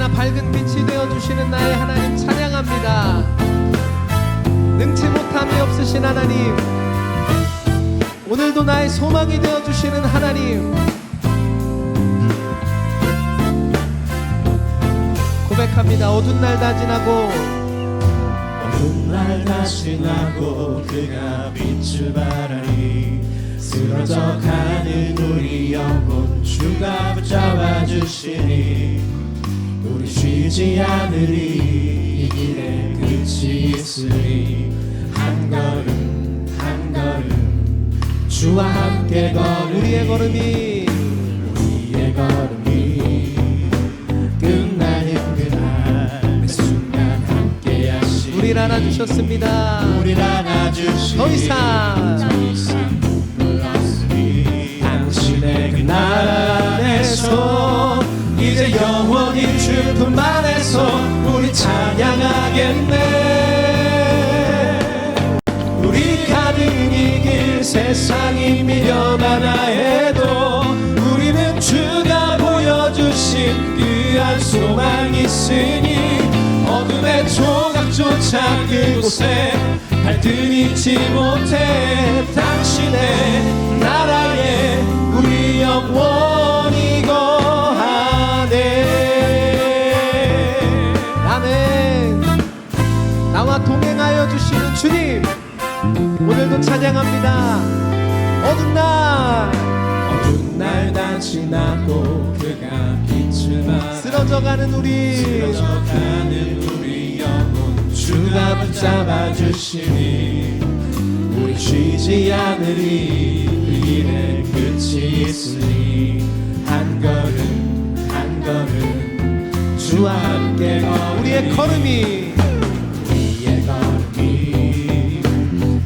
언제나 밝은 빛이 되어주시는 나의 하나님 찬양합니다. 능치 못함이 없으신 하나님, 오늘도 나의 소망이 되어주시는 하나님, 고백합니다. 어두운 날 다 지나고, 어두운 날 다 지나고 그가 빛을 발하니 쓰러져 가는 우리 영혼 주가 붙잡아 주시니 우리 쉬지 않으리 이 길에 끝이 있으리 한 걸음 한 걸음 주와 함께 걸으리 우리의 걸음이 끝나는 그날 매 순간 함께 하시니 우리를 안아주셨습니다. 우리를 안아주시니 더 이상 눈물 없으니 당신의 그 나라 안에서 이제 영원히 주품 안에서 우리 찬양하겠네. 우리 가는 이 길 세상이 미련하나 해도 우리는 주가 보여주신 귀한 소망이 있으니 어둠의 조각조차 그곳에 발들이지 못해 당신의 나라에 우리 영원히 거하네. 아멘. 나와 동행하여 주시는 주님, 오늘도 찬양합니다. 어두운 날 다 지나고 그가 빛을 발하 쓰러져가는 우리 영혼 주가 붙잡아 주시니 우리 쉬지 않으리 그 길에 끝이 있으니 한 걸음 한 걸음 주와 함께 걸으리 우리의 걸음이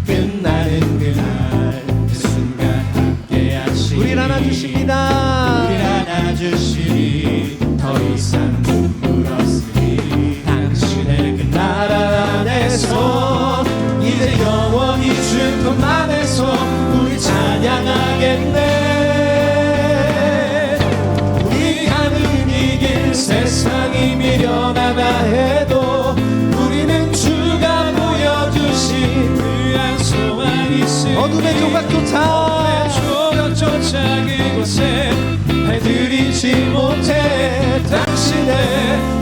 끝나는 그날 그 순간 함께 하시니 우리를 안아주십니다. 우리를 안아주시니 더 이상 눈물 없으니 당신의 그 나라 안에서 이제 영원히 주품 안에서 우리 찬양하겠네. 우리 가는 이 길 세상이 미련하다 해도 우리는 주가 보여주신 귀한 소망이 있으니 어둠의 조각조차 그곳에 발들이지 못해 당신의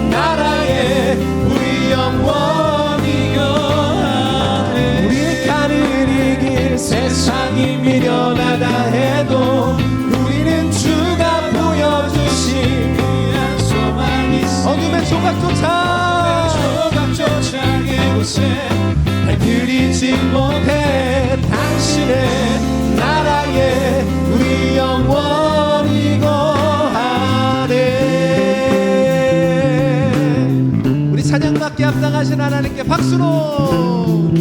나라에 우리 영원히 거하네. 우리 가는 이 길 세상이 미련하다 해도 우리는 주가 보여주신 귀한 소망이 있으니 어둠의 조각조차 그곳에 발들이지 못해 당신의 나라에 우리 영원히 거하네. 우리 찬양받기 합당하신 하나님께 박수로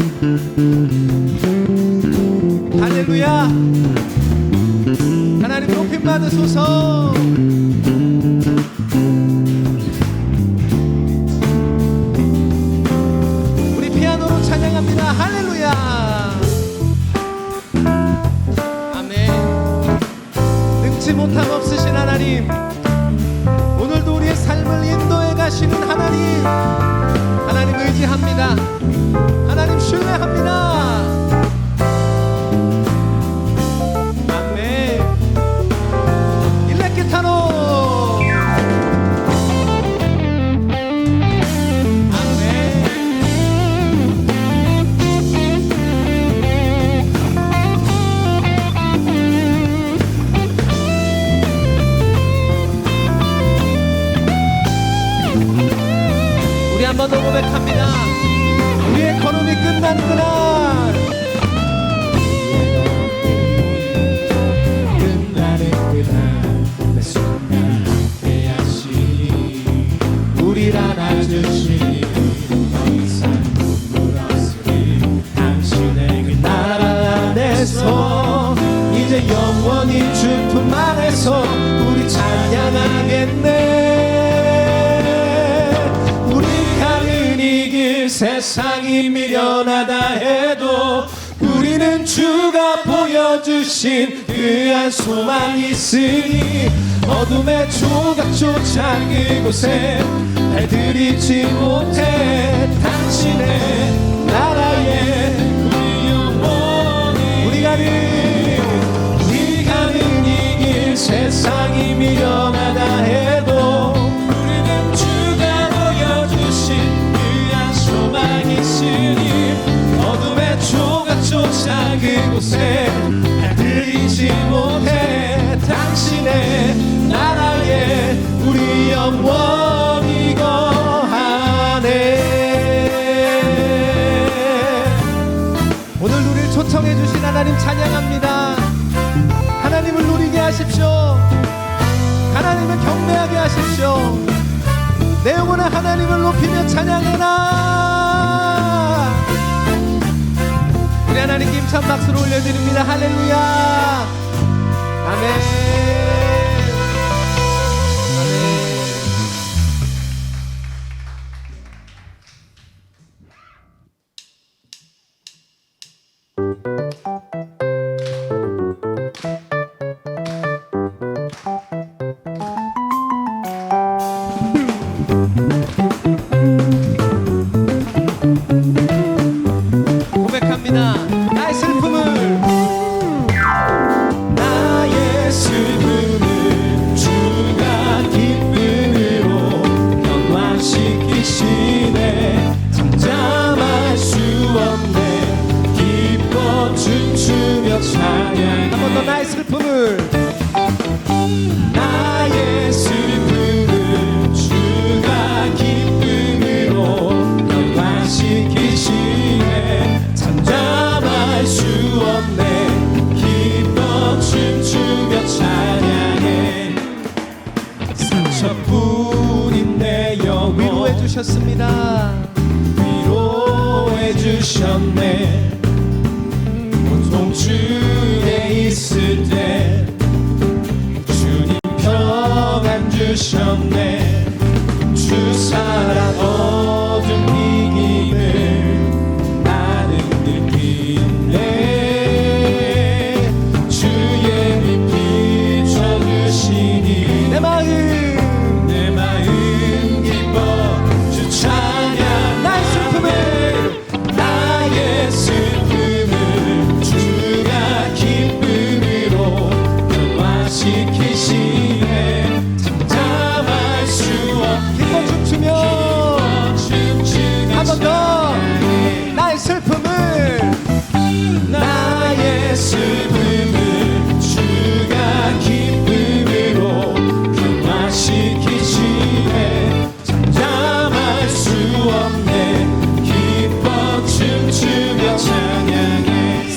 할렐루야. 하나님 높임 받으소서. 우리 피아노로 찬양합니다. 할렐루야. 아멘. 능치 못함 없으신 하나님, 오늘도 우리의 삶을 인도해 가시는 하나님, 하나님 의지합니다. 하나님 신뢰합니다. 아멘. 일렉기타로 한 번 더 고백합니다. 우리의 걸음이 끝난 그날, 끝나는 그날 매 순간 함께 하시니 우리를 안아주시니 더 이상 눈물 없으니 당신의 그 나라 안에서 이제 영원히 주품 안에서 우리 찬양하겠네. 세상이 미련하다 해도 우리는 주가 보여주신 그한 소망이 있으니 어둠의 조각조차 그곳에 발들이지 못해 당신의 나라에 우리 영원히 우리 가는 이 길 세상이 미련하다 해도 우리는 주가 보여주신 그한 소망이 있으니 어둠의 조각조차 그곳에 발들이지 못해 당신의 나라에 우리 영원히 거하네. 오늘 우리를 초청해 주신 하나님 찬양합니다. 하나님을 누리게 하십시오. 하나님을 경배하게 하십시오. 내 영혼의 하나님을 높이며 찬양해라. 우리 하나님께 힘찬 박수를 올려드립니다. 할렐루야. 아멘. 아멘. 고백합니다. 나의 슬픔을 주가 기쁨으로 변화시키시네. 잠잠할 수 없네. 기뻐 춤추며 찬양. 한 번 더 나의 슬픔을 나의 슬픔을 주가 기쁨으로 변화시키시네. 잠잠할 수 없네. 기뻐 춤추며 찬양해. 상처뿐인 내 영혼 위로해 주셨습니다. 위로해 주셨네. 고통 중에 있을 때 주님 평안 주셨네. 주 사랑 어둠 이김을 나는 느끼네. 주의 빛 비춰주시니 내 마음 기뻐 주 찬양. 나의 슬픔을 주가 기쁨으로 변화시키시네. 잠잠할 수 없네. 기뻐 춤추며 한 번 더 나의 슬픔을 주가 기쁨으로 변화시키시네. 잠잠할 수 없네. 기뻐 춤추며 찬양해.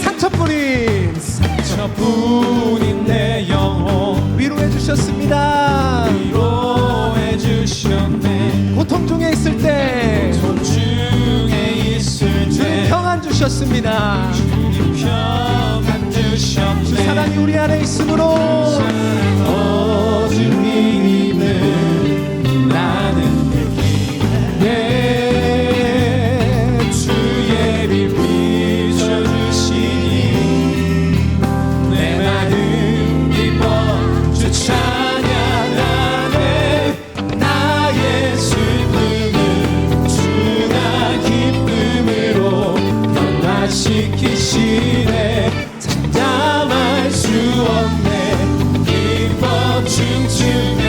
상처뿐인 내 영혼 위로해 주셨습니다. 위로해 주셨네. 고통 중에 있을 때 고통 중에 있을 때 평안 주셨습니다. 주님 평안 주셨네. 주 사랑이 우리 안에 있으므로 어둠 이김을 나는 느끼네. 주의 빛 비춰주시니 내 마음 기뻐 주 찬양하네. 나의 슬픔을 주가 기쁨으로 변화시키시네. 잠잠할 수 없네. 기뻐 춤추며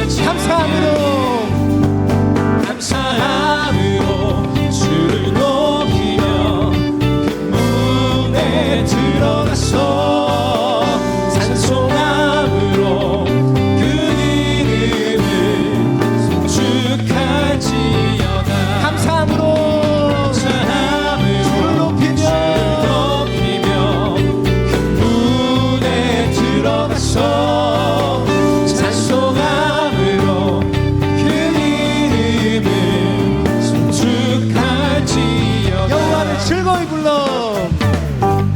감사함으로 주를 높이며 그 문에 들어가서 찬송함으로 그 이름을 송축할지어다. 감사함으로 주를 높이며 그 문에 들어가서 찬송함으로 그 이름을 송축할지어다. 여호와를 즐거이 불러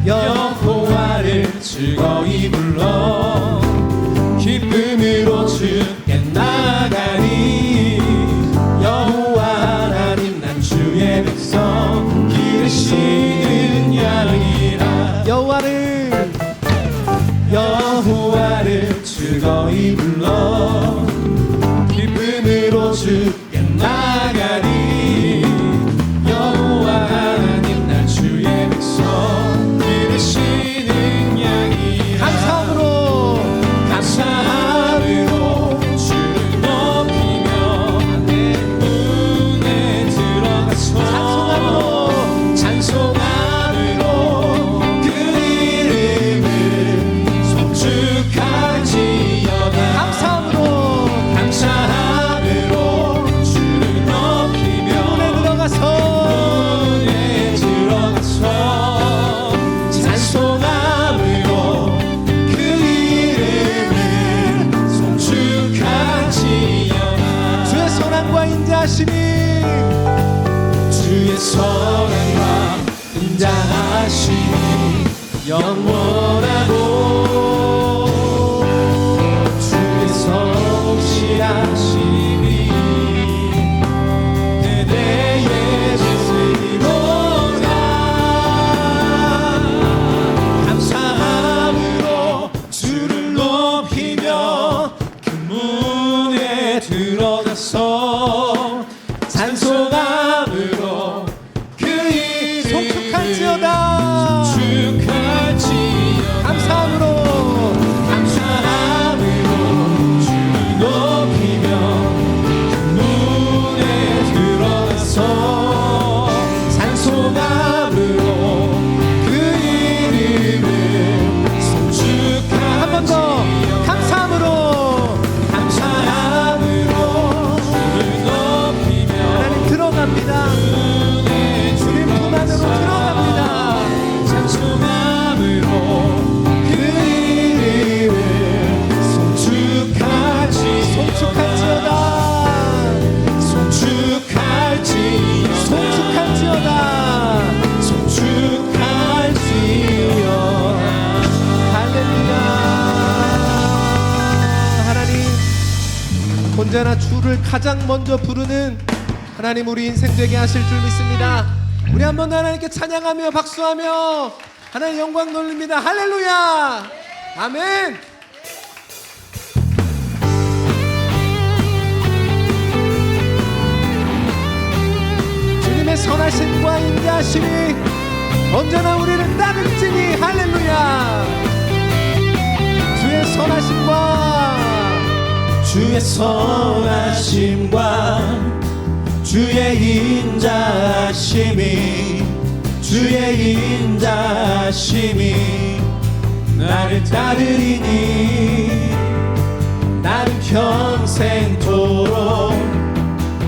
여호와를 즐거이 불러 기쁨으로 주께 나가리. 여호와 하나님 난 주의 백성 기르시는 양이라. 여호와를 너희 불러 기쁨으로 주께 나가리. 여호와 하나님 나 주의 백성 기르시는 양이라. 감사함으로 주를 높이며 내 문에 들어가서 찬송함으로 그 이름을 송축할지어다. 감사함으로 주를 높이며 문에 들어가서 찬송함으로 그 이름을 송축할지어다. 주의 선함과 인자하심이 영원하고 주의 성실하심이 대대에 지으리로다. 감사함으로 주를 높이며 그 문에 들어가서 찬송함으로 그 이름을 송축할지어다. 감사함으로 주를 높이며 그 문에 들어가서 찬송함으로 그 이름을 송축할지어다. 한 번 더 감사함으로 주를 높이며 하나님 들어갑니다. 주님 품 안으로 들어갑니다. 찬송함으로 그 이름을 송축할지어다. 할렐루야. 하나님, 언제나 주를 가장 먼저 부르는 하나님 우리 인생 되게 하실 줄 믿습니다. 우리 한번 하나님께 찬양하며 박수하며 하나님 영광 돌립니다. 할렐루야. 아멘. 주님의 선하심과 인자하심이 언제나 우리를 따르지니. 할렐루야. 주의 선하심과 주의 인자하심이 나를 따르리니. 나는 평생토록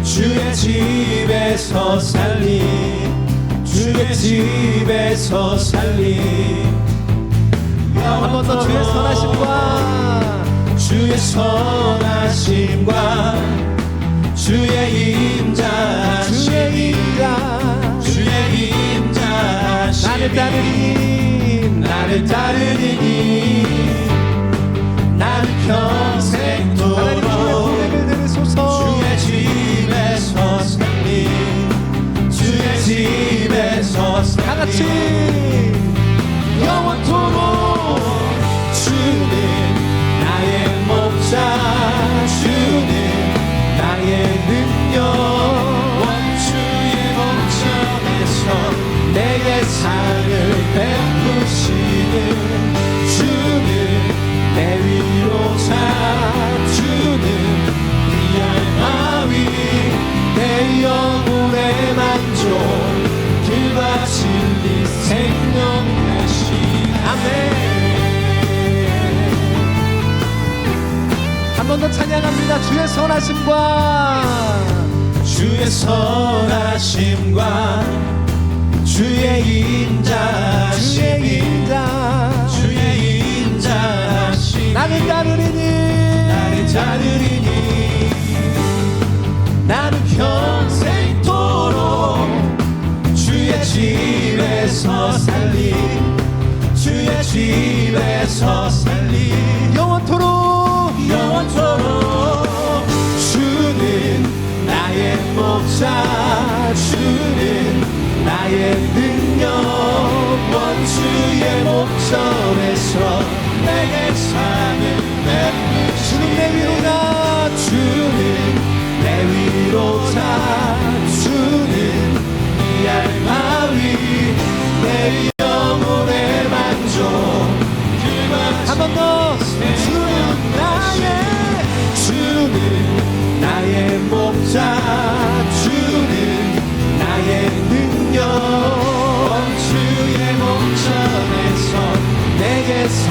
주의 집에서 살리. 한 번 더 주의 선하심과 주의 인자하심이 나를 따르리니. 나는 평생토록 주의 집에서 살리. 다같이 영원토록 주는 나의 목자, 주는 나의 능력. 원주의 목전에서 내게 상을 베푸시는 주는 내 위로자. 주는 이 알마위 내 영혼의 만족. 길과 진리 생명 되시. 아멘. 한 번 더 찬양합니다. 주의 선하심과 주의 인자하심이 나를 따르리니. 나는 평생토록 주의 집에서 살리. 영원토록 주는 나의 목자. 주는 나의 능력. 원주의 목전에서 내게 상을 베푸시니.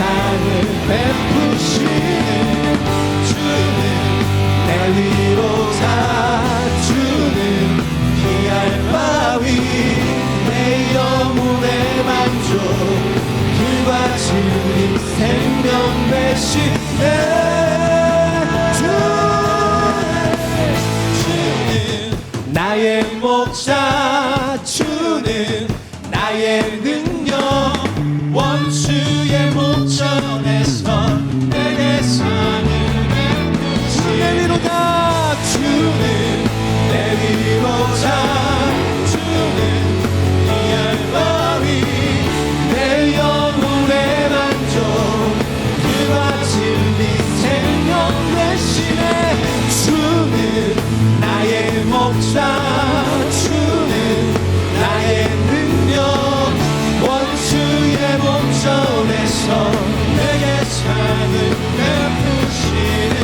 상을 베푸시는 주는 내 위로 다주는 피할 바위 내 영혼의 만족 그와 주님 생명 되시네 주는 나의 목자 주는 나의 능력 원수의 목전에서 내게 상을 베푸시네 내 위로다 주는 내 위로자 주는 피할 바위 내 영혼의 만족 그와 진리 생명 되시네 주는 나의 목자 주는 나의 능력 원수의 목전에서 내게 상을 베푸시는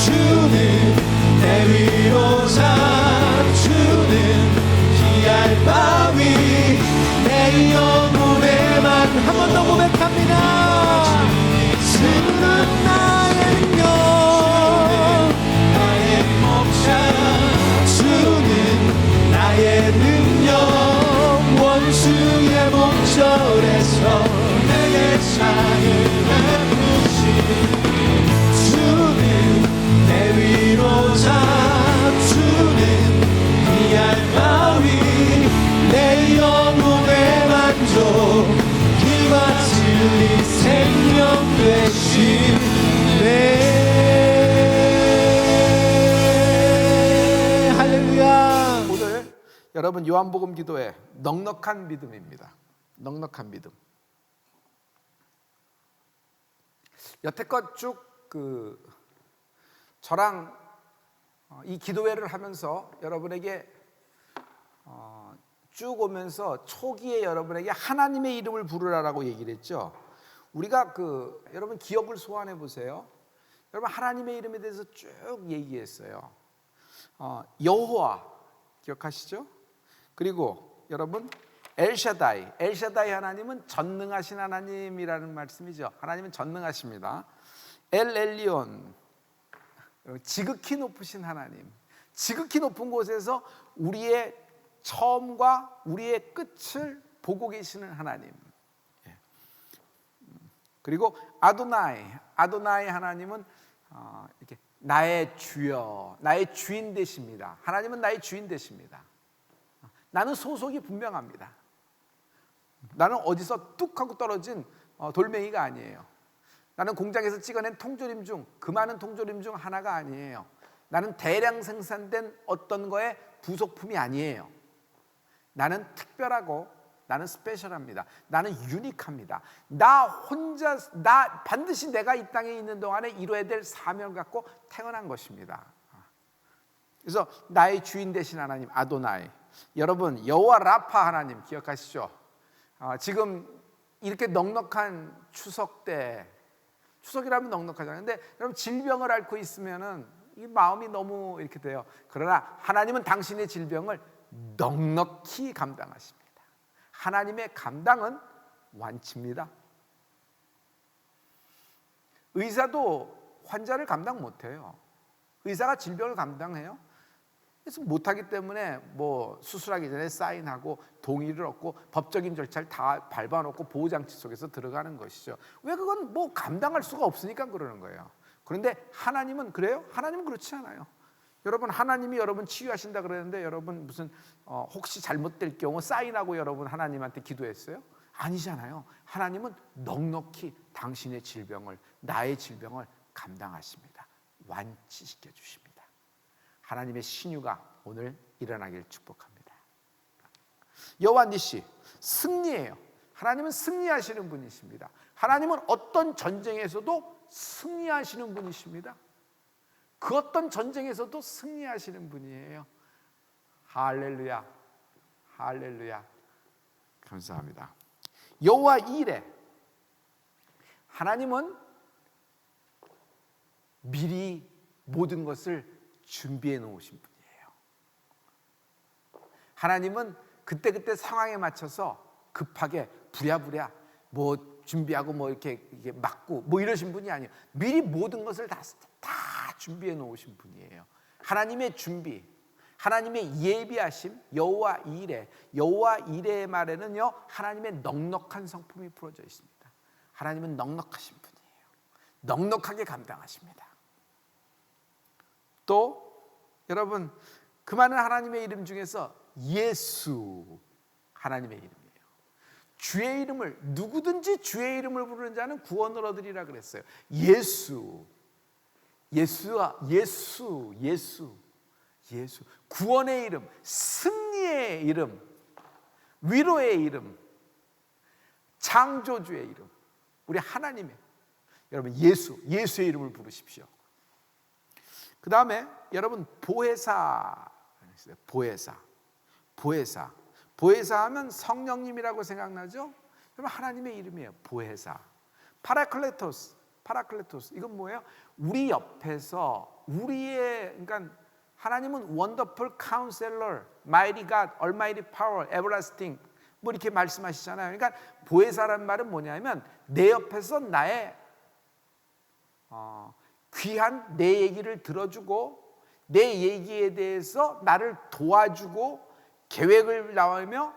주는 내 위로자 주는 피할 바위 내 영혼의 만 한 번 더 고백합니다 주는 나의 능력 나의 목자 주는 나의 능력 원수의 목전에서 내게 상을 베푸시는 주는 내 위로자 주는 피할 바위 내 영혼의 만족 그와 진리 생명 되시네 할렐루야 오늘 여러분 요한복음 기도회 넉넉한 믿음입니다. 넉넉한 믿음. 여태껏 쭉 저랑 이 기도회를 하면서 여러분에게 쭉 오면서 초기에 여러분에게 하나님의 이름을 부르라라고 얘기를 했죠. 우리가 여러분 기억을 소환해 보세요. 여러분 하나님의 이름에 대해서 쭉 얘기했어요. 여호와 기억하시죠? 그리고 여러분 엘샤다이 하나님은 전능하신 하나님이라는 말씀이죠. 하나님은 전능하십니다. 엘리온 지극히 높으신 하나님. 지극히 높은 곳에서 우리의 처음과 우리의 끝을 보고 계시는 하나님. 그리고 아도나이 하나님은 이렇게 나의 주여, 나의 주인 되십니다. 하나님은 나의 주인 되십니다. 나는 소속이 분명합니다. 나는 어디서 뚝 하고 떨어진 돌멩이가 아니에요. 나는 공장에서 찍어낸 통조림 중 그 많은 통조림 중 하나가 아니에요. 나는 대량 생산된 어떤 거의 부속품이 아니에요. 나는 특별하고 나는 스페셜합니다. 나는 유니크합니다. 나 반드시 내가 이 땅에 있는 동안에 이루어야 될 사명을 갖고 태어난 것입니다. 그래서 나의 주인 되신 하나님 아도나이. 여러분 여호와 라파 하나님 기억하시죠? 지금 이렇게 넉넉한 추석 때, 추석이라면 넉넉하잖아요. 근데 여러분 질병을 앓고 있으면은 이 마음이 너무 이렇게 돼요. 그러나 하나님은 당신의 질병을 넉넉히 감당하십니다. 하나님의 감당은 완치입니다. 의사도 환자를 감당 못해요. 의사가 질병을 감당해요? 그래서 못하기 때문에 뭐 수술하기 전에 사인하고 동의를 얻고 법적인 절차를 다 밟아놓고 보호장치 속에서 들어가는 것이죠. 왜? 그건 뭐 감당할 수가 없으니까 그러는 거예요. 그런데 하나님은 그래요? 하나님은 그렇지 않아요. 여러분 하나님이 여러분 치유하신다 그러는데 여러분 무슨 혹시 잘못될 경우 사인하고 여러분 하나님한테 기도했어요? 아니잖아요. 하나님은 넉넉히 당신의 질병을, 나의 질병을 감당하십니다. 완치시켜 주십니다. 하나님의 신유가 오늘 일어나길 축복합니다. 여호와 니시, 승리예요. 하나님은 승리하시는 분이십니다. 하나님은 어떤 전쟁에서도 승리하시는 분이십니다. 그 어떤 전쟁에서도 승리하시는 분이에요. 할렐루야, 할렐루야. 감사합니다. 여호와 이레, 하나님은 미리 모든 것을 준비해 놓으신 분이에요. 하나님은 그때그때 상황에 맞춰서 급하게 부랴부랴 뭐 준비하고 뭐 이렇게 막고 뭐 이러신 분이 아니에요. 미리 모든 것을 다 준비해 놓으신 분이에요. 하나님의 준비, 하나님의 예비하심, 여호와 이레. 여호와 이레의 말에는요, 하나님의 넉넉한 성품이 풀어져 있습니다. 하나님은 넉넉하신 분이에요. 넉넉하게 감당하십니다. 또 여러분, 그 많은 하나님의 이름 중에서 예수, 하나님의 이름이에요. 주의 이름을, 누구든지 주의 이름을 부르는 자는 구원을 얻으리라 그랬어요. 예수, 예수와 예수, 구원의 이름, 승리의 이름, 위로의 이름, 창조주의 이름, 우리 하나님의, 여러분 예수의 이름을 부르십시오. 그 다음에 여러분 보혜사, 보혜사 하면 성령님이라고 생각나죠? 여러분 하나님의 이름이에요. 보혜사. 파라클레토스, 이건 뭐예요? 우리 옆에서 우리의, 그러니까 하나님은 원더풀 카운셀러, 마이티 갓, 얼마이티 파워, 에버라스팅 뭐 이렇게 말씀하시잖아요. 그러니까 보혜사라는 말은 뭐냐면 내 옆에서 나의 귀한 내 얘기를 들어주고 내 얘기에 대해서 나를 도와주고 계획을 나오며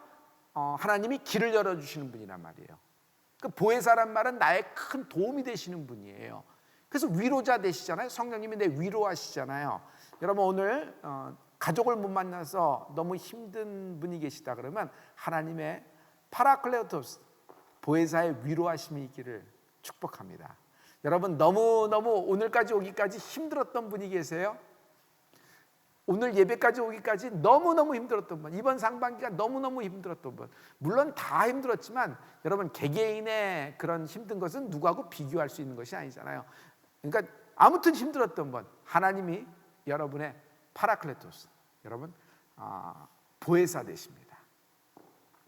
하나님이 길을 열어주시는 분이란 말이에요. 그 보혜사란 말은 나의 큰 도움이 되시는 분이에요. 그래서 위로자 되시잖아요. 성령님이 내 위로하시잖아요. 여러분 오늘 가족을 못 만나서 너무 힘든 분이 계시다 그러면 하나님의 파라클레토스, 보혜사의 위로하심이 있기를 축복합니다. 여러분 너무너무 오늘까지 오기까지 힘들었던 분이 계세요? 오늘 예배까지 오기까지 너무너무 힘들었던 분, 이번 상반기가 너무너무 힘들었던 분, 물론 다 힘들었지만 여러분 개개인의 그런 힘든 것은 누구하고 비교할 수 있는 것이 아니잖아요. 그러니까 아무튼 힘들었던 분, 하나님이 여러분의 파라클레토스, 여러분 보혜사 되십니다.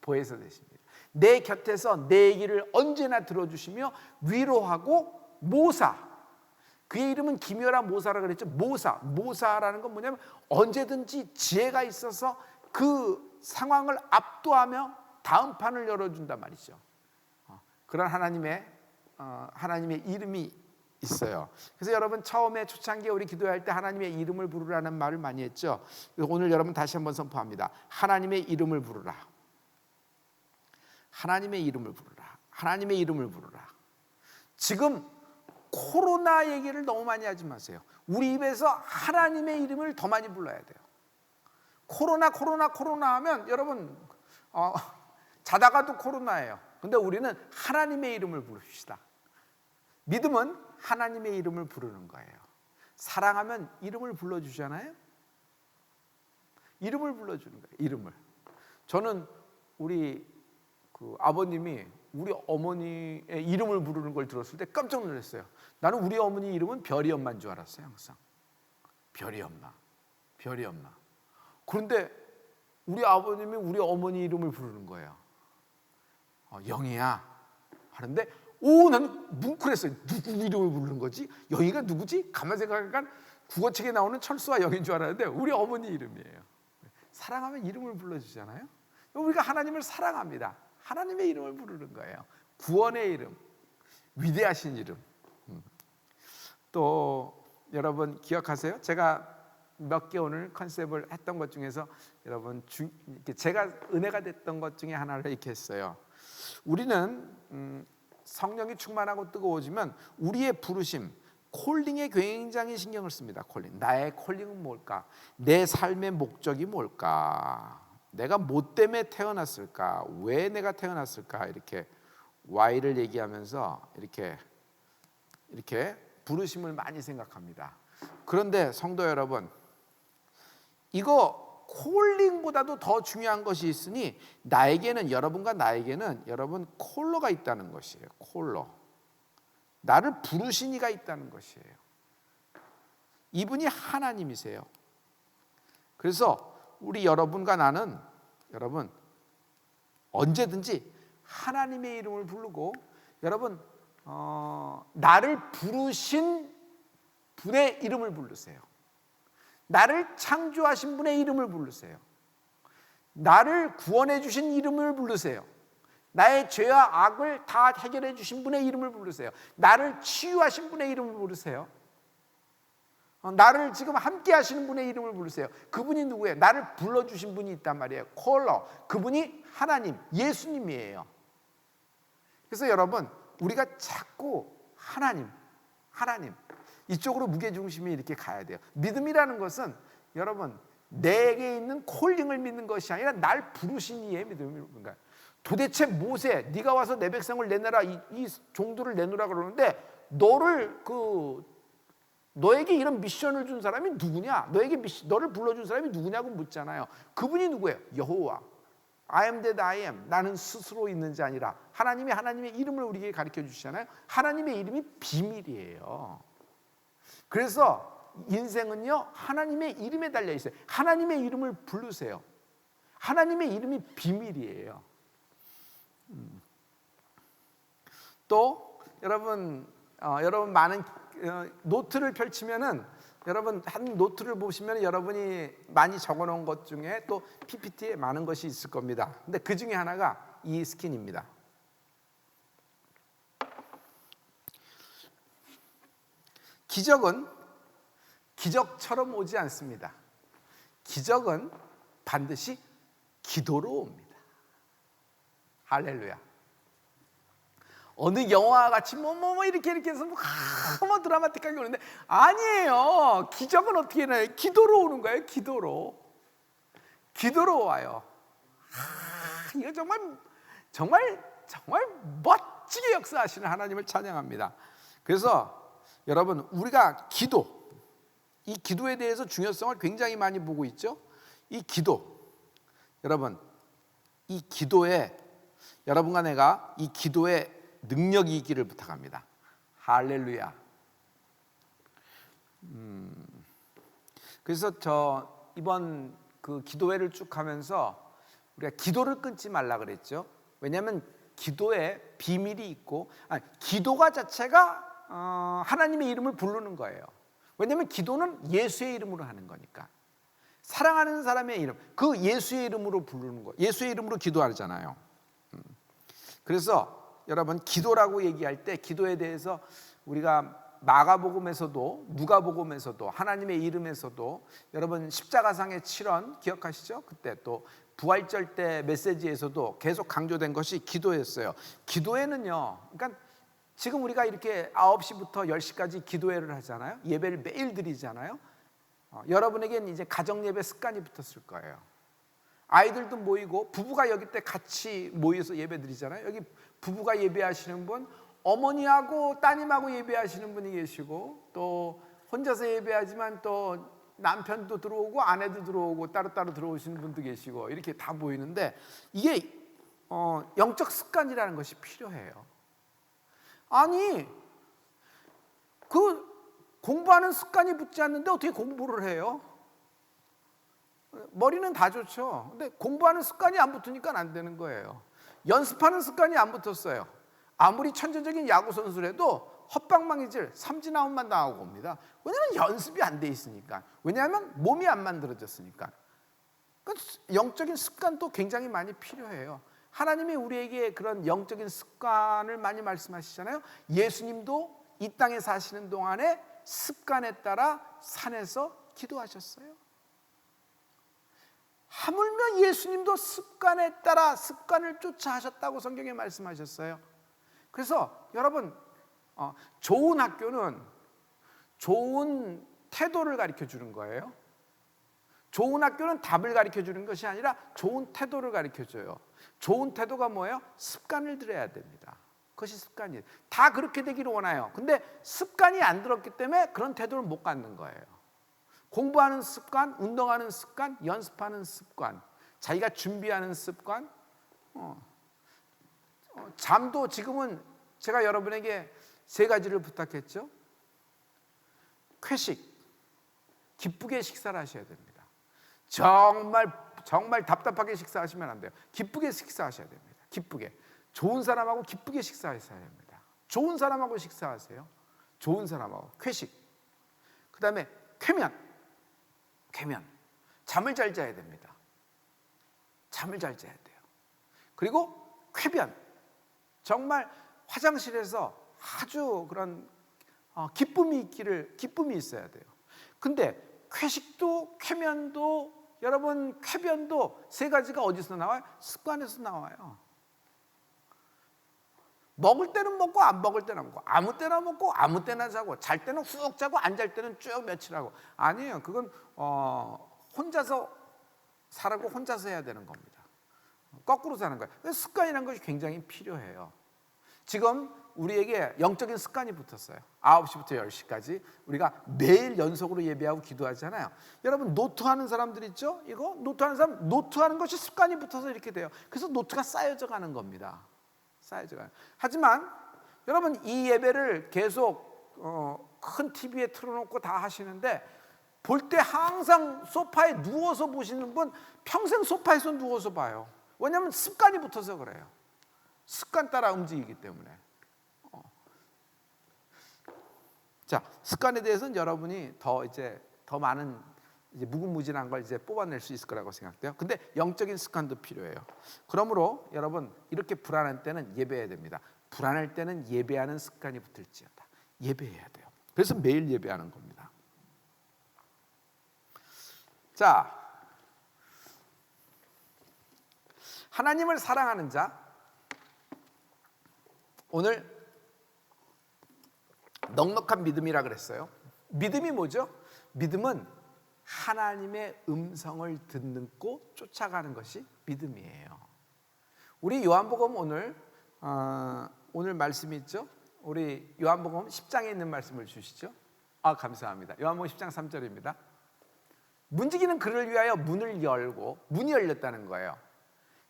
보혜사 되십니다. 내 곁에서 내 얘기를 언제나 들어주시며 위로하고 모사, 그의 이름은 기묘라 모사라 그랬죠. 모사라는 건 뭐냐면 언제든지 지혜가 있어서 그 상황을 압도하며 다음 판을 열어준단 말이죠. 그런 하나님의 이름이 있어요. 그래서 여러분 처음에 초창기에 우리 기도할 때 하나님의 이름을 부르라는 말을 많이 했죠. 오늘 여러분 다시 한번 선포합니다. 하나님의 이름을 부르라. 하나님의 이름을 부르라. 하나님의 이름을 부르라. 지금 코로나 얘기를 너무 많이 하지 마세요. 우리 입에서 하나님의 이름을 더 많이 불러야 돼요. 코로나 하면 여러분 자다가도 코로나예요. 근데 우리는 하나님의 이름을 부릅시다. 믿음은 하나님의 이름을 부르는 거예요. 사랑하면 이름을 불러주잖아요. 이름을 불러주는 거예요. 이름을. 저는 우리 아버님이 우리 어머니의 이름을 부르는 걸 들었을 때 깜짝 놀랐어요. 나는 우리 어머니 이름은 별이 엄마인 줄 알았어요. 항상 별이 엄마. 그런데 우리 아버님이 우리 어머니 이름을 부르는 거예요. 영희야 하는데 나는 뭉클했어요. 누구 이름을 부르는 거지? 영희가 누구지? 가만 생각하니까 국어책에 나오는 철수와 영인 줄 알았는데 우리 어머니 이름이에요. 사랑하면 이름을 불러주잖아요. 우리가 하나님을 사랑합니다. 하나님의 이름을 부르는 거예요. 구원의 이름, 위대하신 이름. 또 여러분 기억하세요? 제가 몇 개 오늘 컨셉을 했던 것 중에서 여러분 제가 은혜가 됐던 것 중에 하나를 이렇게 했어요. 우리는 성령이 충만하고 뜨거워지면 우리의 부르심, 콜링에 굉장히 신경을 씁니다. 나의 콜링은 뭘까? 내 삶의 목적이 뭘까? 내가 뭐 때문에 태어났을까? 왜 내가 태어났을까? 이렇게 Why를 얘기하면서 이렇게 부르심을 많이 생각합니다. 그런데 성도 여러분, 이거 콜링보다도 더 중요한 것이 있으니 나에게는, 여러분과 나에게는 여러분 콜러가 있다는 것이에요. 콜러. 나를 부르신 이가 있다는 것이에요. 이분이 하나님이세요. 그래서 우리 여러분과 나는 여러분 언제든지 하나님의 이름을 부르고 여러분 나를 부르신 분의 이름을 부르세요. 나를 창조하신 분의 이름을 부르세요. 나를 구원해 주신 이름을 부르세요. 나의 죄와 악을 다 해결해 주신 분의 이름을 부르세요. 나를 치유하신 분의 이름을 부르세요. 나를 지금 함께 하시는 분의 이름을 부르세요. 그분이 누구예요? 나를 불러주신 분이 있단 말이에요. 콜러. 그분이 하나님, 예수님이에요. 그래서 여러분, 우리가 자꾸 하나님 이쪽으로 무게중심이 이렇게 가야 돼요. 믿음이라는 것은 여러분, 내게 있는 콜링을 믿는 것이 아니라 날 부르신 이의 믿음입니다. 도대체 모세, 네가 와서 내 백성을 내놔라, 이 종들을 내놓으라 그러는데 너에게 이런 미션을 준 사람이 누구냐? 너를 불러준 사람이 누구냐고 묻잖아요. 그분이 누구예요? 여호와. I am that I am. 나는 스스로 있는 자 아니라 하나님이 하나님의 이름을 우리에게 가르쳐 주시잖아요. 하나님의 이름이 비밀이에요. 그래서 인생은요, 하나님의 이름에 달려 있어요. 하나님의 이름을 부르세요. 하나님의 이름이 비밀이에요. 또 여러분 많은 노트를 펼치면은 여러분 한 노트를 보시면 여러분이 많이 적어놓은 것 중에 또 PPT에 많은 것이 있을 겁니다. 근데 그 중에 하나가 이 스킨입니다. 기적은 기적처럼 오지 않습니다. 기적은 반드시 기도로 옵니다. 할렐루야. 어느 영화와 같이 이렇게 해서 드라마틱하게 오는데 아니에요. 기적은 어떻게 해나요? 기도로 오는 거예요. 기도로 와요. 이거 정말 멋지게 역사하시는 하나님을 찬양합니다. 그래서 여러분, 우리가 이 기도에 대해서 중요성을 굉장히 많이 보고 있죠. 이 기도, 여러분, 이 기도에 여러분과 내가 이 기도에 능력이 있기를 부탁합니다. 할렐루야. 그래서 저 이번 그 기도회를 쭉 하면서 우리가 기도를 끊지 말라 그랬죠. 왜냐하면 기도에 비밀이 있고, 기도가 자체가 하나님의 이름을 부르는 거예요. 왜냐하면 기도는 예수의 이름으로 하는 거니까. 사랑하는 사람의 이름, 그 예수의 이름으로 부르는 거예요. 예수의 이름으로 기도하잖아요. 그래서 여러분, 기도라고 얘기할 때 기도에 대해서 우리가 마가복음에서도 누가복음에서도 하나님의 이름에서도 여러분 십자가상의 7원 기억하시죠? 그때 또 부활절 때 메시지에서도 계속 강조된 것이 기도였어요. 기도에는요, 그러니까 지금 우리가 이렇게 9시부터 10시까지 기도회를 하잖아요. 예배를 매일 드리잖아요. 여러분에게는 이제 가정예배 습관이 붙었을 거예요. 아이들도 모이고 부부가 여기 때 같이 모여서 예배 드리잖아요. 여기 부부가 예배하시는 분, 어머니하고 따님하고 예배하시는 분이 계시고, 또 혼자서 예배하지만 또 남편도 들어오고 아내도 들어오고 따로따로 들어오시는 분도 계시고, 이렇게 다 모이는데 이게 영적 습관이라는 것이 필요해요. 아니, 공부하는 습관이 붙지 않는데 어떻게 공부를 해요? 머리는 다 좋죠. 근데 공부하는 습관이 안 붙으니까 안 되는 거예요. 연습하는 습관이 안 붙었어요. 아무리 천재적인 야구 선수라도 헛방망이질 삼진아웃만 당하고 옵니다. 왜냐하면 연습이 안 돼 있으니까. 왜냐하면 몸이 안 만들어졌으니까. 영적인 습관도 굉장히 많이 필요해요. 하나님이 우리에게 그런 영적인 습관을 많이 말씀하시잖아요. 예수님도 이 땅에 사시는 동안에 습관에 따라 산에서 기도하셨어요. 하물며 예수님도 습관에 따라 습관을 쫓아 하셨다고 성경에 말씀하셨어요. 그래서 여러분, 좋은 학교는 좋은 태도를 가르쳐 주는 거예요. 좋은 학교는 답을 가르쳐 주는 것이 아니라 좋은 태도를 가르쳐 줘요. 좋은 태도가 뭐예요? 습관을 들여야 됩니다. 그것이 습관이에요. 다 그렇게 되기를 원해요. 근데 습관이 안 들었기 때문에 그런 태도를 못 갖는 거예요. 공부하는 습관, 운동하는 습관, 연습하는 습관, 자기가 준비하는 습관, 잠도 지금은 제가 여러분에게 3가지를 부탁했죠. 회식, 기쁘게 식사를 하셔야 됩니다. 정말 답답하게 식사하시면 안 돼요. 기쁘게 식사하셔야 됩니다. 기쁘게. 좋은 사람하고 기쁘게 식사하셔야 됩니다. 좋은 사람하고 식사하세요. 좋은 사람하고. 회식. 그 다음에 쾌면. 잠을 잘 자야 됩니다. 잠을 잘 자야 돼요. 그리고 쾌변. 정말 화장실에서 아주 그런 기쁨이 있어야 돼요. 근데 쾌식도 쾌면도 여러분 쾌변도 세 가지가 어디서 나와요? 습관에서 나와요. 먹을 때는 먹고 안 먹을 때는 안 먹고, 아무 때나 먹고 아무 때나 자고, 잘 때는 훅 자고 안 잘 때는 쭉 며칠 하고. 아니에요. 그건 혼자서 살고 혼자서 해야 되는 겁니다. 거꾸로 사는 거예요. 그래서 습관이라는 것이 굉장히 필요해요. 지금 우리에게 영적인 습관이 붙었어요. 9시부터 10시까지 우리가 매일 연속으로 예배하고 기도하잖아요. 여러분 노트하는 사람들 있죠? 이거 노트하는 사람, 노트하는 것이 습관이 붙어서 이렇게 돼요. 그래서 노트가 쌓여져 가는 겁니다. 쌓여져 가요. 하지만 여러분 이 예배를 계속 큰 TV에 틀어놓고 다 하시는데 볼 때 항상 소파에 누워서 보시는 분 평생 소파에서 누워서 봐요. 왜냐하면 습관이 붙어서 그래요. 습관 따라 움직이기 때문에. 자, 습관에 대해서는 여러분이 더 많은 무궁무진한 걸 뽑아낼 수 있을 거라고 생각돼요. 근데 영적인 습관도 필요해요. 그러므로 여러분 이렇게 불안할 때는 예배해야 됩니다. 불안할 때는 예배하는 습관이 붙을지어다. 예배해야 돼요. 그래서 매일 예배하는 겁니다. 자, 하나님을 사랑하는 자, 오늘 넉넉한 믿음이라 그랬어요. 믿음이 뭐죠? 믿음은 하나님의 음성을 듣고 쫓아가는 것이 믿음이에요. 우리 요한복음 오늘 말씀이 있죠? 우리 요한복음 10장에 있는 말씀을 주시죠? 감사합니다. 요한복음 10장 3절입니다. 문지기는 그를 위하여 문을 열고 문이 열렸다는 거예요.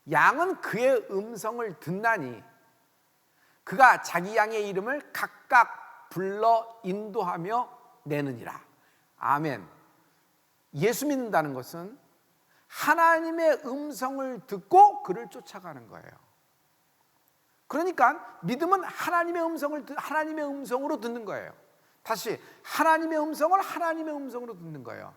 양은 그의 음성을 듣나니 그가 자기 양의 이름을 각각 불러 인도하며 내느니라. 아멘. 예수 믿는다는 것은 하나님의 음성을 듣고 그를 쫓아가는 거예요. 그러니까 믿음은 하나님의 음성으로 듣는 거예요. 다시 하나님의 음성을 하나님의 음성으로 듣는 거예요.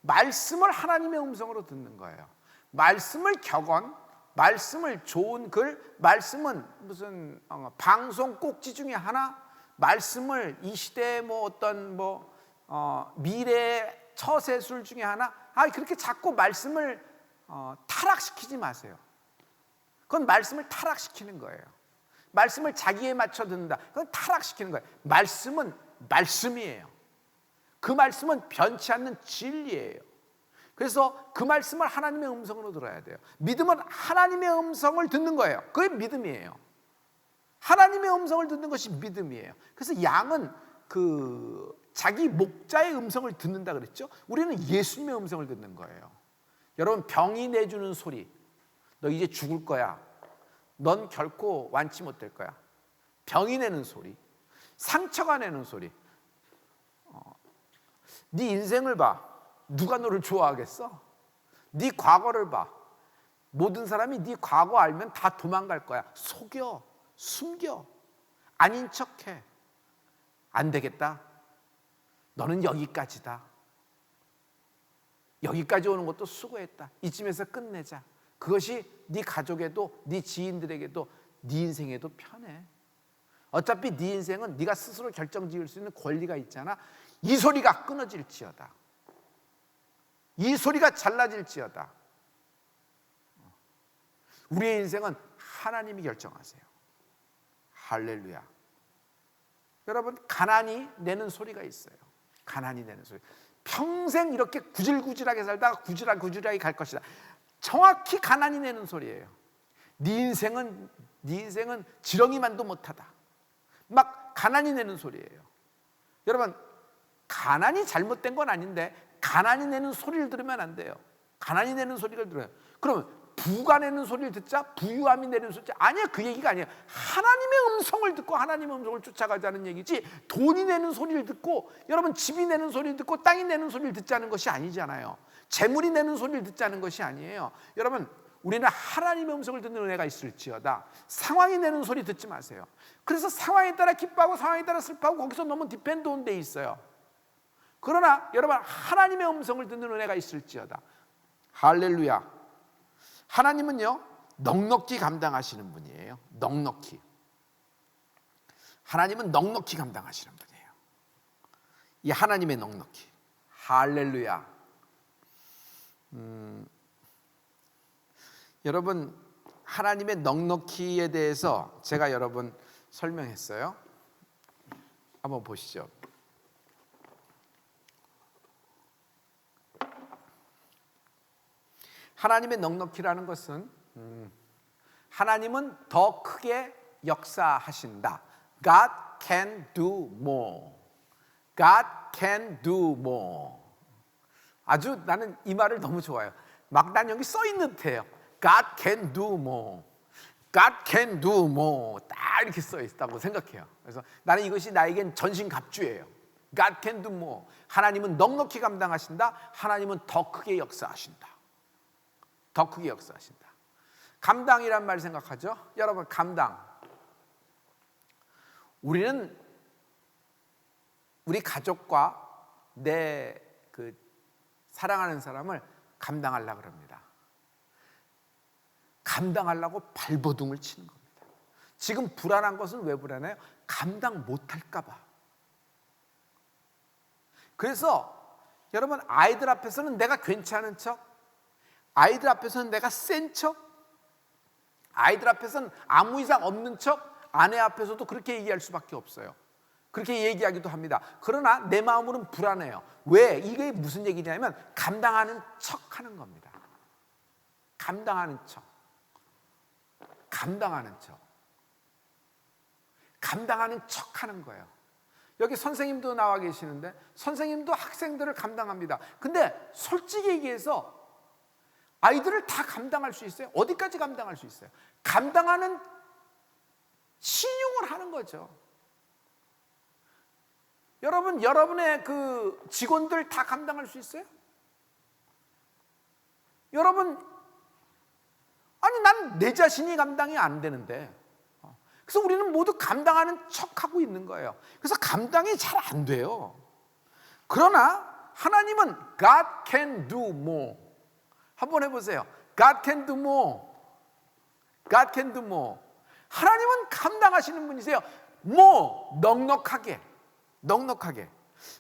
말씀을 하나님의 음성으로 듣는 거예요. 말씀을 격언, 말씀을 좋은 글, 말씀은 무슨 방송 꼭지 중에 하나, 말씀을 이 시대의 미래의 처세술 중에 하나. 그렇게 자꾸 말씀을 타락시키지 마세요. 그건 말씀을 타락시키는 거예요. 말씀을 자기에 맞춰 듣는다. 그건 타락시키는 거예요. 말씀은 말씀이에요. 그 말씀은 변치 않는 진리예요. 그래서 그 말씀을 하나님의 음성으로 들어야 돼요. 믿음은 하나님의 음성을 듣는 거예요. 그게 믿음이에요. 하나님의 음성을 듣는 것이 믿음이에요. 그래서 양은 자기 목자의 음성을 듣는다 그랬죠. 우리는 예수님의 음성을 듣는 거예요. 여러분 병이 내주는 소리, 너 이제 죽을 거야, 넌 결코 완치 못될 거야. 병이 내는 소리, 상처가 내는 소리. 네 인생을 봐. 누가 너를 좋아하겠어? 네 과거를 봐. 모든 사람이 네 과거 알면 다 도망갈 거야. 속여, 숨겨, 아닌 척해. 안 되겠다. 너는 여기까지다. 여기까지 오는 것도 수고했다. 이쯤에서 끝내자. 그것이 네 가족에도, 네 지인들에게도, 네 인생에도 편해. 어차피 네 인생은 네가 스스로 결정지을 수 있는 권리가 있잖아. 이 소리가 끊어질지어다. 이 소리가 잘라질지어다. 우리의 인생은 하나님이 결정하세요. 할렐루야. 여러분 가난이 내는 소리가 있어요. 가난이 내는 소리. 평생 이렇게 구질구질하게 살다가 구질구질하게 갈 것이다. 정확히 가난이 내는 소리예요. 네 인생은 지렁이만도 못하다. 막 가난이 내는 소리예요. 여러분 가난이 잘못된 건 아닌데 가난이 내는 소리를 들으면 안 돼요. 가난이 내는 소리를 들어요. 그러면 부가 내는 소리를 듣자, 부유함이 내는 소리 듣자. 아니야, 그 얘기가 아니에요. 하나님의 음성을 듣고 하나님의 음성을 쫓아가자는 얘기지, 돈이 내는 소리를 듣고, 여러분 집이 내는 소리를 듣고 땅이 내는 소리를 듣자는 것이 아니잖아요. 재물이 내는 소리를 듣자는 것이 아니에요. 여러분 우리는 하나님의 음성을 듣는 은혜가 있을지어다. 상황이 내는 소리 듣지 마세요. 그래서 상황에 따라 기뻐하고 상황에 따라 슬퍼하고 거기서 너무 디펜드 온 데 있어요. 그러나 여러분 하나님의 음성을 듣는 은혜가 있을지어다. 할렐루야. 하나님은요 넉넉히 감당하시는 분이에요. 넉넉히. 하나님은 넉넉히 감당하시는 분이에요. 이 하나님의 넉넉히. 할렐루야. 여러분, 하나님의 넉넉히에 대해서 제가 여러분 설명했어요. 한번 보시죠. 하나님의 넉넉히라는 것은 하나님은 더 크게 역사하신다. God can do more. God can do more. 아주 나는 이 말을 너무 좋아해요. 막 난 여기 써 있는 듯해요. God can do more. God can do more. 딱 이렇게 써 있다고 생각해요. 그래서 나는 이것이 나에겐 전신갑주예요. God can do more. 하나님은 넉넉히 감당하신다. 하나님은 더 크게 역사하신다. 더 크게 역사하신다. 감당이란 말 생각하죠? 여러분, 감당. 우리는 우리 가족과 내 사랑하는 사람을 감당하려고 그럽니다. 감당하려고 발버둥을 치는 겁니다. 지금 불안한 것은 왜 불안해요? 감당 못할까 봐. 그래서 여러분, 아이들 앞에서는 내가 괜찮은 척, 아이들 앞에서는 내가 센 척, 아이들 앞에서는 아무 이상 없는 척, 아내 앞에서도 그렇게 얘기할 수밖에 없어요. 그렇게 얘기하기도 합니다. 그러나 내 마음으로는 불안해요. 왜? 이게 무슨 얘기냐면 감당하는 척 하는 겁니다. 감당하는 척. 감당하는 척. 감당하는 척 하는 거예요. 여기 선생님도 나와 계시는데 선생님도 학생들을 감당합니다. 근데 솔직히 얘기해서 아이들을 다 감당할 수 있어요? 어디까지 감당할 수 있어요? 감당하는 신용을 하는 거죠. 여러분, 여러분의 직원들 다 감당할 수 있어요? 여러분, 아니 난 내 자신이 감당이 안 되는데. 그래서 우리는 모두 감당하는 척하고 있는 거예요. 그래서 감당이 잘 안 돼요. 그러나 하나님은 God can do more. 한번 해보세요. God can do more. God can do more. 하나님은 감당하시는 분이세요. more, 넉넉하게. 넉넉하게.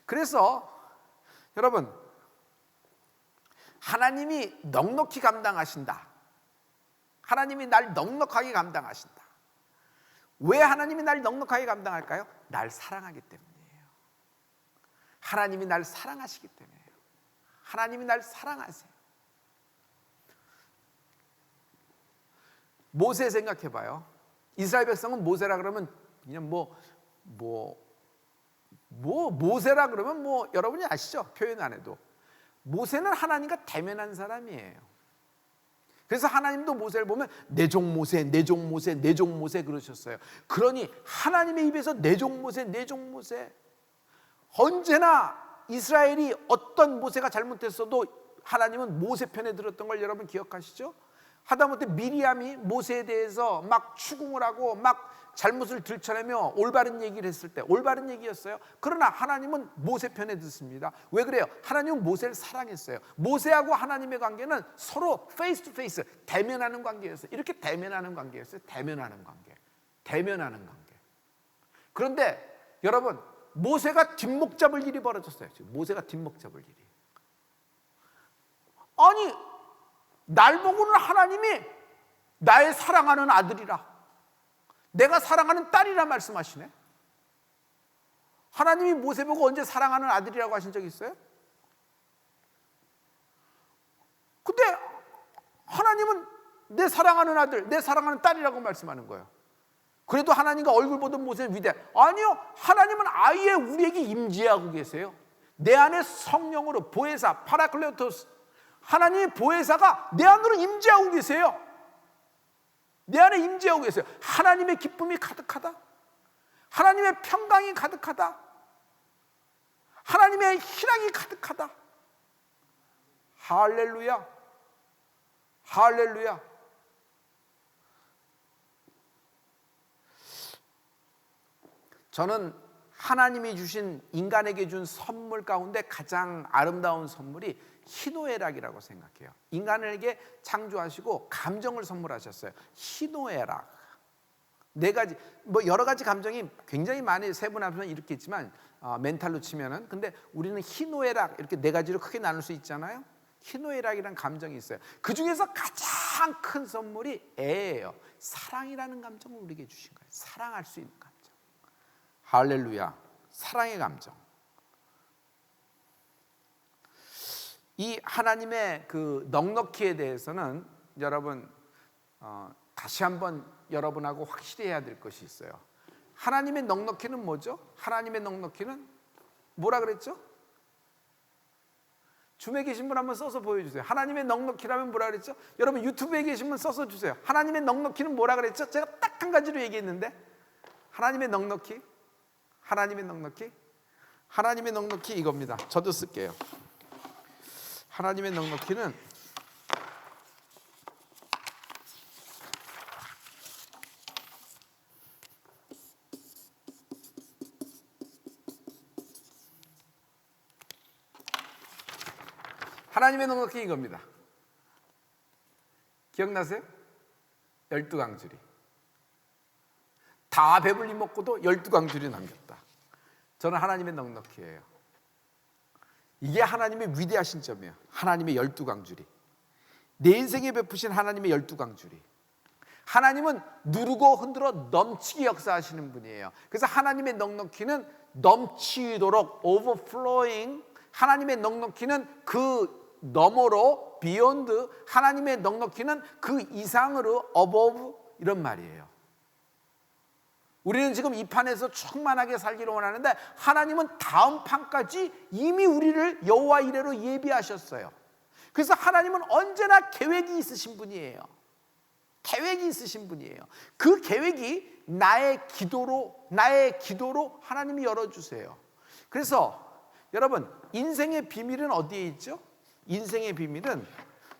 그래서 여러분, 하나님이 넉넉히 감당하신다. 하나님이 날 넉넉하게 감당하신다. 왜 하나님이 날 넉넉하게 감당할까요? 날 사랑하기 때문이에요. 하나님이 날 사랑하시기 때문이에요. 하나님이 날 사랑하세요. 모세 생각해봐요. 이스라엘 백성은 모세라 그러면 그냥 모세라 그러면 여러분이 아시죠? 표현 안 해도. 모세는 하나님과 대면한 사람이에요. 그래서 하나님도 모세를 보면 내 종 모세, 내 종 모세, 내 종 모세 그러셨어요. 그러니 하나님의 입에서 내 종 모세, 내 종 모세. 언제나 이스라엘이 어떤 모세가 잘못했어도 하나님은 모세 편에 들었던 걸 여러분 기억하시죠? 하다못해 미리암이 모세에 대해서 막 추궁을 하고 막 잘못을 들춰내며 올바른 얘기를 했을 때 올바른 얘기였어요. 그러나 하나님은 모세 편에 듣습니다. 왜 그래요? 하나님은 모세를 사랑했어요. 모세하고 하나님의 관계는 서로 페이스 투 페이스, 대면하는 관계였어요. 이렇게 대면하는 관계였어요. 대면하는 관계. 대면하는 관계. 그런데 여러분, 모세가 뒷목 잡을 일이 벌어졌어요. 모세가 뒷목 잡을 일이. 아니, 날 보고는 하나님이 나의 사랑하는 아들이라, 내가 사랑하는 딸이라 말씀하시네. 하나님이 모세 보고 언제 사랑하는 아들이라고 하신 적 있어요? 근데 하나님은 내 사랑하는 아들, 내 사랑하는 딸이라고 말씀하는 거예요. 그래도 하나님과 얼굴 보던 모세는 위대. 아니요, 하나님은 아예 우리에게 임재하고 계세요. 내 안에 성령으로 보혜사, 파라클레토스, 하나님의 보혜사가 내 안으로 임재하고 계세요. 내 안에 임재하고 계세요. 하나님의 기쁨이 가득하다. 하나님의 평강이 가득하다. 하나님의 희락이 가득하다. 할렐루야. 할렐루야. 저는 하나님이 주신, 인간에게 준 선물 가운데 가장 아름다운 선물이 희노애락이라고 생각해요. 인간에게 창조하시고 감정을 선물하셨어요. 희노애락. 네 가지, 뭐 여러 가지 감정이 굉장히 많이 세분화하면 이렇게 있지만 멘탈로 치면은, 근데 우리는 희노애락 이렇게 네 가지로 크게 나눌 수 있잖아요. 희노애락이라는 감정이 있어요. 그 중에서 가장 큰 선물이 애예요. 사랑이라는 감정을 우리에게 주신 거예요. 사랑할 수 있는 감정. 할렐루야. 사랑의 감정. 이 하나님의 그 넉넉히에 대해서는 여러분 다시 한번 여러분하고 확실히 해야 될 것이 있어요. 하나님의 넉넉히는 뭐죠? 하나님의 넉넉히는 뭐라 그랬죠? 줌에 계신 분 한번 써서 보여주세요. 하나님의 넉넉히라면 뭐라 그랬죠? 여러분 유튜브에 계신 분 써서 주세요. 하나님의 넉넉히는 뭐라 그랬죠? 제가 딱 한 가지로 얘기했는데, 하나님의 넉넉히, 하나님의 넉넉히, 하나님의 넉넉히 이겁니다. 저도 쓸게요. 하나님의 넉넉히는 하나님의 넉넉히 이겁니다. 기억나세요? 12강줄이. 다 배불리 먹고도 12강줄이 남겼다. 저는 하나님의 넉넉히예요. 이게 하나님의 위대하신 점이에요. 하나님의 12강줄이. 내 인생에 베푸신 하나님의 12강줄이. 하나님은 누르고 흔들어 넘치게 역사하시는 분이에요. 그래서 하나님의 넉넉히는 넘치도록 overflowing, 하나님의 넉넉히는 그 너머로 beyond, 하나님의 넉넉히는 그 이상으로 above, 이런 말이에요. 우리는 지금 이 판에서 충만하게 살기를 원하는데 하나님은 다음 판까지 이미 우리를 여호와 이레로 예비하셨어요. 그래서 하나님은 언제나 계획이 있으신 분이에요. 계획이 있으신 분이에요. 그 계획이 나의 기도로 하나님이 열어주세요. 그래서 여러분, 인생의 비밀은 어디에 있죠? 인생의 비밀은,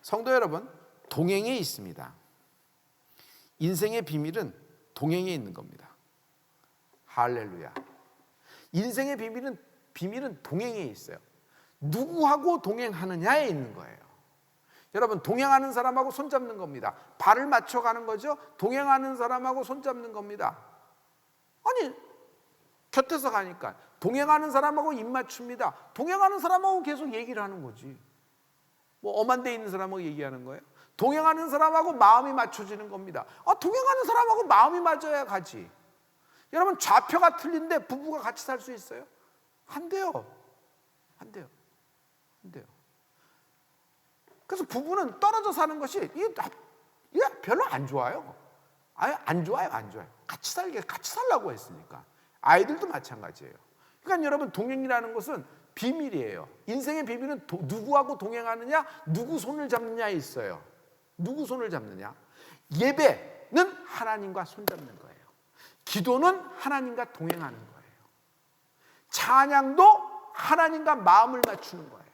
성도 여러분, 동행에 있습니다. 인생의 비밀은 동행에 있는 겁니다. 할렐루야. 인생의 비밀은 동행에 있어요. 누구하고 동행하느냐에 있는 거예요. 여러분, 동행하는 사람하고 손잡는 겁니다. 발을 맞춰가는 거죠. 동행하는 사람하고 손잡는 겁니다. 아니, 곁에서 가니까 동행하는 사람하고 입 맞춥니다. 동행하는 사람하고 계속 얘기를 하는 거지. 뭐 엄한 데 있는 사람하고 얘기하는 거예요? 동행하는 사람하고 마음이 맞춰지는 겁니다. 동행하는 사람하고 마음이 맞아야 가지. 여러분, 좌표가 틀린데 부부가 같이 살 수 있어요? 안 돼요. 안 돼요. 안 돼요. 그래서 부부는 떨어져 사는 것이 이게 별로 안 좋아요. 아예 안 좋아요. 안 좋아요. 같이 살라고 했으니까. 아이들도 마찬가지예요. 그러니까 여러분, 동행이라는 것은 비밀이에요. 인생의 비밀은 누구하고 동행하느냐, 누구 손을 잡느냐에 있어요. 누구 손을 잡느냐. 예배는 하나님과 손잡는 거예요. 기도는 하나님과 동행하는 거예요. 찬양도 하나님과 마음을 맞추는 거예요.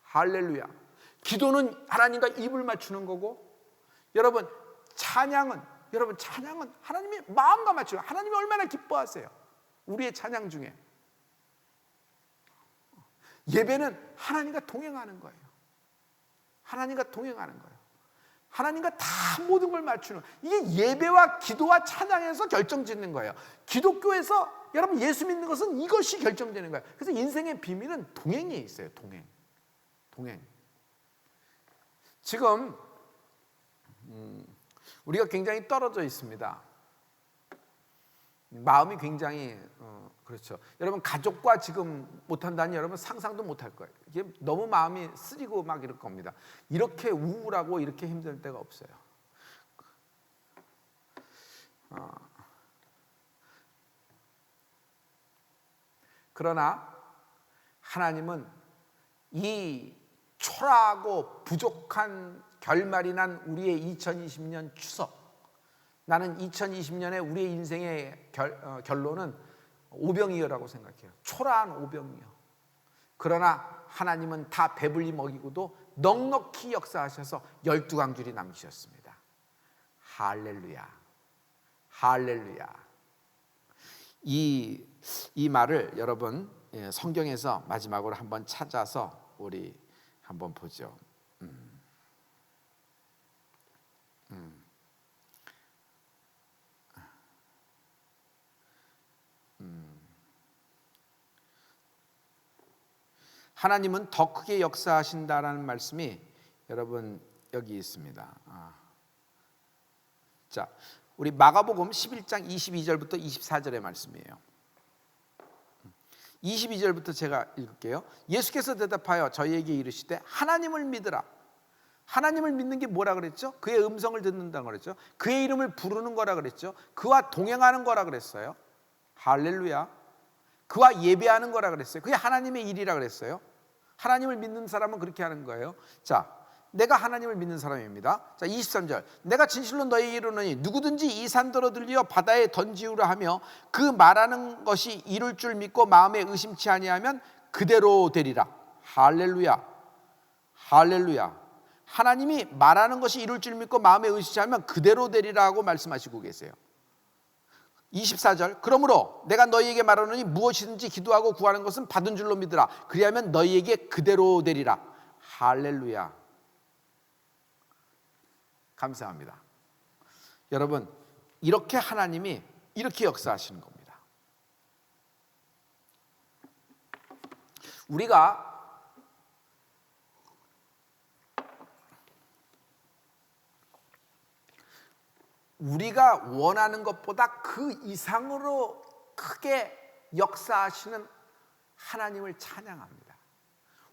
할렐루야. 기도는 하나님과 입을 맞추는 거고, 여러분 찬양은 하나님의 마음과 맞추는, 하나님이 얼마나 기뻐하세요. 우리의 찬양 중에 예배는 하나님과 동행하는 거예요. 하나님과 동행하는 거예요. 하나님과 다 모든 걸 맞추는, 이게 예배와 기도와 찬양에서 결정짓는 거예요. 기독교에서 여러분 예수 믿는 것은 이것이 결정되는 거예요. 그래서 인생의 비밀은 동행에 있어요. 동행. 지금 우리가 굉장히 떨어져 있습니다. 마음이 굉장히 그렇죠. 여러분, 가족과 지금 못한다니 여러분 상상도 못할 거예요. 이게 너무 마음이 쓰리고 막 이럴 겁니다. 이렇게 우울하고 이렇게 힘들 때가 없어요. 그러나 하나님은 이 초라하고 부족한 결말이 난 우리의 2020년 추석, 나는 2020년에 우리의 인생의 결론은 오병이어라고 생각해요. 초라한 오병이어. 그러나 하나님은 다 배불리 먹이고도 넉넉히 역사하셔서 12강줄이 남기셨습니다. 할렐루야. 할렐루야. 이 말을 여러분 성경에서 마지막으로 한번 찾아서 우리 한번 보죠. 하나님은 더 크게 역사하신다라는 말씀이 여러분 여기 있습니다. 자, 우리 마가복음 11장 22절부터 24절의 말씀이에요. 22절부터 제가 읽을게요. 예수께서 대답하여 저희에게 이르시되 하나님을 믿으라. 하나님을 믿는 게 뭐라 그랬죠? 그의 음성을 듣는다고 그랬죠. 그의 이름을 부르는 거라 그랬죠. 그와 동행하는 거라 그랬어요. 할렐루야. 그와 예배하는 거라 그랬어요. 그게 하나님의 일이라 그랬어요. 하나님을 믿는 사람은 그렇게 하는 거예요. 자, 내가 하나님을 믿는 사람입니다. 자, 23절. 내가 진실로 너희에게 이르노니 누구든지 이 산더러 들려 바다에 던지우라 하며 그 말하는 것이 이룰 줄 믿고 마음에 의심치 아니하면 그대로 되리라. 할렐루야. 할렐루야. 하나님이 말하는 것이 이룰 줄 믿고 마음에 의심치 않으면 그대로 되리라고 말씀하시고 계세요. 24절. 그러므로 내가 너희에게 말하노니 무엇이든지 기도하고 구하는 것은 받은 줄로 믿으라. 그리하면 너희에게 그대로 되리라. 할렐루야. 감사합니다. 여러분, 이렇게 하나님이 이렇게 역사하시는 겁니다. 우리가 원하는 것보다 그 이상으로 크게 역사하시는 하나님을 찬양합니다.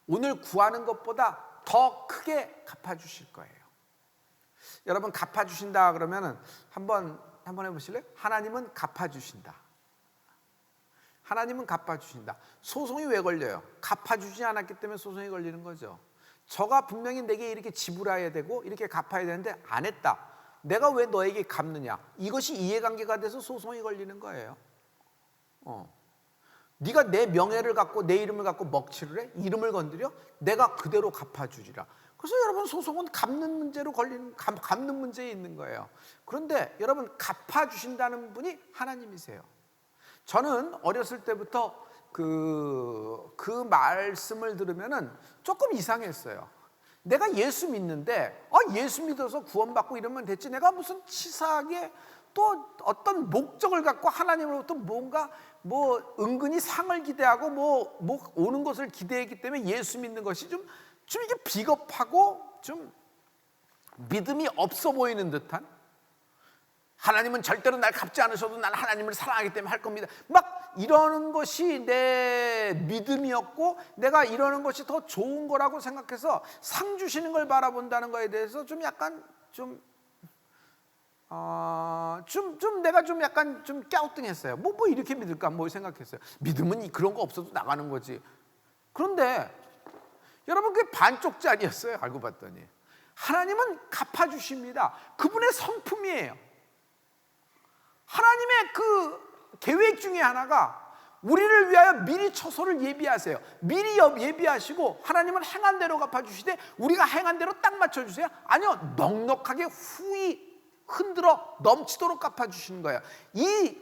오늘 구하는 것보다 더 크게 갚아주실 거예요. 여러분, 갚아주신다 그러면은 한번 해보실래요? 하나님은 갚아주신다. 하나님은 갚아주신다. 소송이 왜 걸려요? 갚아주지 않았기 때문에 소송이 걸리는 거죠. 저가 분명히 내게 이렇게 지불해야 되고 이렇게 갚아야 되는데 안 했다. 내가 왜 너에게 갚느냐? 이것이 이해관계가 돼서 소송이 걸리는 거예요. 네가 내 명예를 갖고 내 이름을 갖고 먹칠을 해? 이름을 건드려? 내가 그대로 갚아주리라. 그래서 여러분, 소송은 갚는 문제로 갚는 문제에 있는 거예요. 그런데 여러분, 갚아주신다는 분이 하나님이세요. 저는 어렸을 때부터 그 말씀을 들으면은 조금 이상했어요. 내가 예수 믿는데 예수 믿어서 구원받고 이러면 됐지, 내가 무슨 치사하게 또 어떤 목적을 갖고 하나님으로부터 뭔가 은근히 상을 기대하고 뭐 오는 것을 기대했기 때문에 예수 믿는 것이 좀 이게 비겁하고 좀 믿음이 없어 보이는 듯한, 하나님은 절대로 날 갚지 않으셔도 난 하나님을 사랑하기 때문에 할 겁니다, 막 이러는 것이 내 믿음이었고, 내가 이러는 것이 더 좋은 거라고 생각해서 상 주시는 걸 바라본다는 거에 대해서 좀 약간 내가 좀 약간 좀 갸우뚱했어요. 뭐 이렇게 믿을까 생각했어요. 믿음은 그런 거 없어도 나가는 거지. 그런데 여러분, 그게 반쪽짜리였어요. 알고 봤더니 하나님은 갚아주십니다. 그분의 성품이에요. 하나님의 그 계획 중에 하나가 우리를 위하여 미리 처소를 예비하세요. 미리 예비하시고 하나님은 행한 대로 갚아주시되 우리가 행한 대로 딱 맞춰주세요? 아니요, 넉넉하게 후히 흔들어 넘치도록 갚아주시는 거예요. 이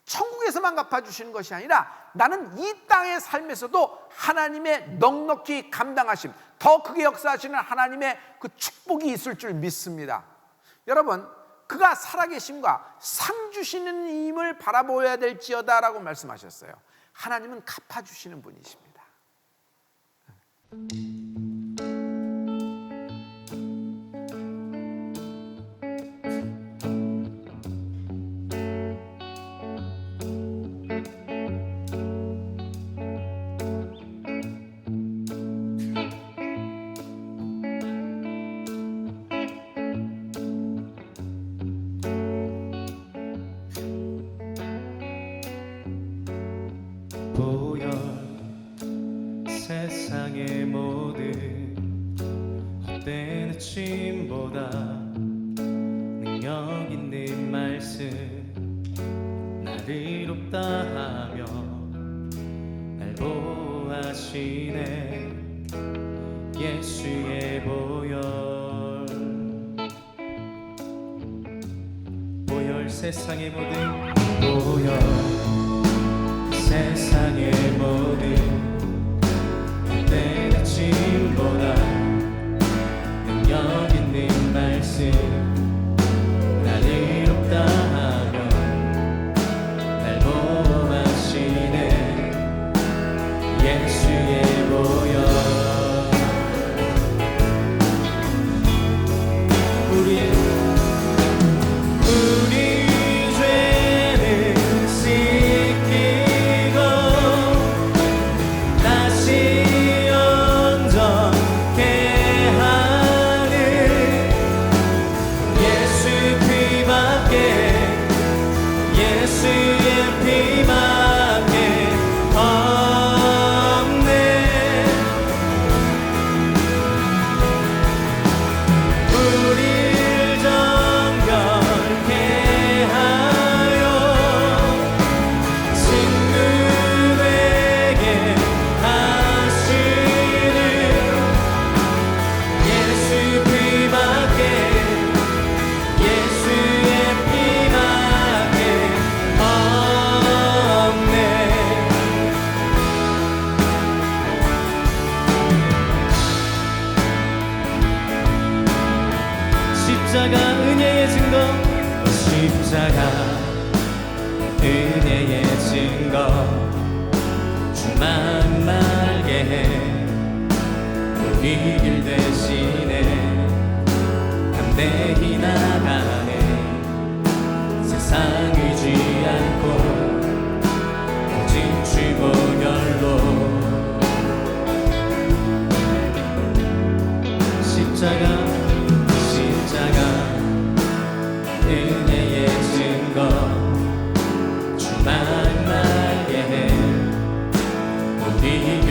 천국에서만 갚아주시는 것이 아니라 나는 이 땅의 삶에서도 하나님의 넉넉히 감당하심, 더 크게 역사하시는 하나님의 그 축복이 있을 줄 믿습니다. 여러분, 그가 살아계심과 상 주시는 힘을 바라보아야 될지어다라고 말씀하셨어요. 하나님은 갚아주시는 분이십니다. 보여 세상의 모든 헛된 아침보다 능력 있는 말씀 나를 이롭다 하며 날 보호하시네. 예수의 보혈 세상의 모든 보혈 세상의 모든 헛된 아침보다 능력 있는 말씀 나를 이롭다 하며 날 보호하시네. 예수의 보혈 우리 죄는 씻기고 다시 영접케 하는 예수 피밖에 예수의 피밖에 없네. 우릴 정결케 하여 친구에게 하시는 예수 피밖에 예수의 피밖에 없네. 십자가 은혜의 증거 십자가 은혜의 증거 주만 말게 해 우리 길 대신에 담대히 나가네. 세상 의지 않고 오직 주 보혈로 십자가 은혜의 증거 주만 말게 해 우리 길